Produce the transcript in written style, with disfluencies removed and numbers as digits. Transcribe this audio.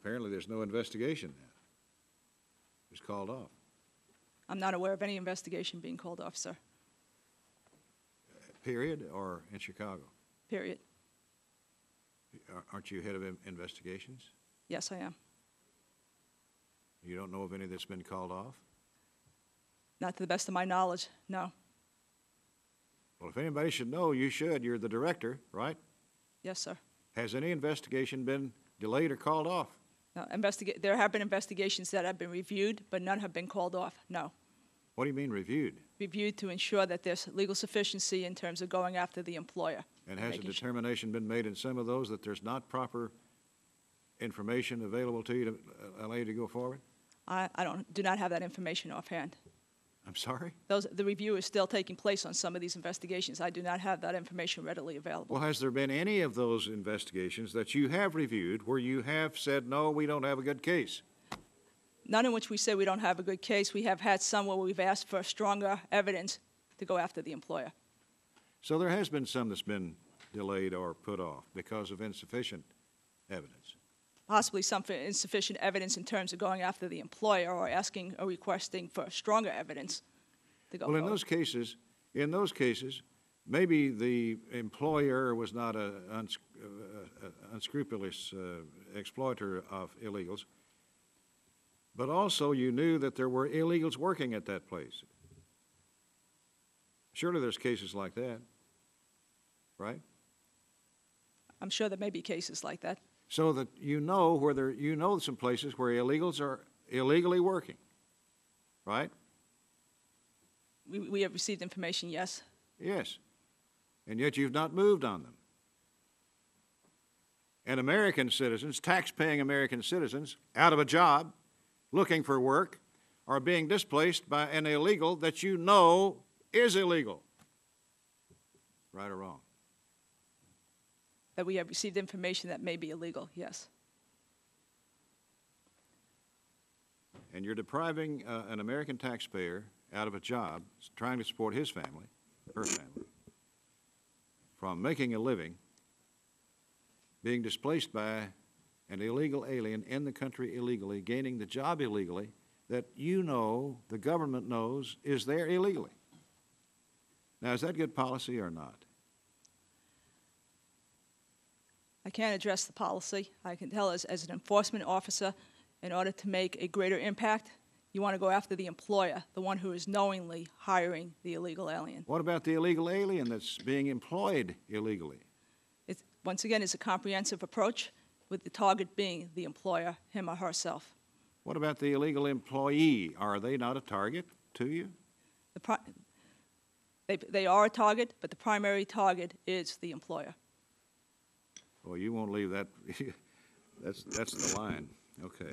apparently there's no investigation then. It was called off. I'm not aware of any investigation being called off, sir. Period, or in Chicago? Period. Aren't you head of investigations? Yes, I am. You don't know of any that's been called off? Not to the best of my knowledge, no. Well, if anybody should know, you should. You're the director, right? Yes, sir. Has any investigation been delayed or called off? No, there have been investigations that have been reviewed, but none have been called off, no. What do you mean reviewed? Reviewed to ensure that there's legal sufficiency in terms of going after the employer. And has a determination been made in some of those that there's not proper information available to you to allow you to go forward? I do not have that information offhand. I'm sorry? The review is still taking place on some of these investigations. I do not have that information readily available. Well, has there been any of those investigations that you have reviewed where you have said, no, we don't have a good case? None in which we say we don't have a good case. We have had some where we've asked for stronger evidence to go after the employer. So there has been some that's been delayed or put off because of insufficient evidence. Possibly some for insufficient evidence in terms of going after the employer or asking or requesting for stronger evidence to go Well, forward. in those cases, maybe the employer was not an unscrupulous exploiter of illegals, but also you knew that there were illegals working at that place. Surely there's cases like that, right? I'm sure there may be cases like that. So that you know some places where illegals are illegally working, right? We have received information, yes. Yes. And yet you've not moved on them. And American citizens, tax-paying American citizens, out of a job, looking for work, are being displaced by an illegal that you know is illegal. Right or wrong? That we have received information that may be illegal, yes. And you're depriving an American taxpayer out of a job, trying to support his family, her family, from making a living, being displaced by an illegal alien in the country illegally, gaining the job illegally, that you know, the government knows, is there illegally. Now, is that good policy or not? I can't address the policy. I can tell as an enforcement officer, in order to make a greater impact, you want to go after the employer, the one who is knowingly hiring the illegal alien. What about the illegal alien that's being employed illegally? Once again, it's a comprehensive approach, with the target being the employer, him or herself. What about the illegal employee? Are they not a target to you? They are a target, but the primary target is the employer. Well, you won't leave that. That's the line. Okay.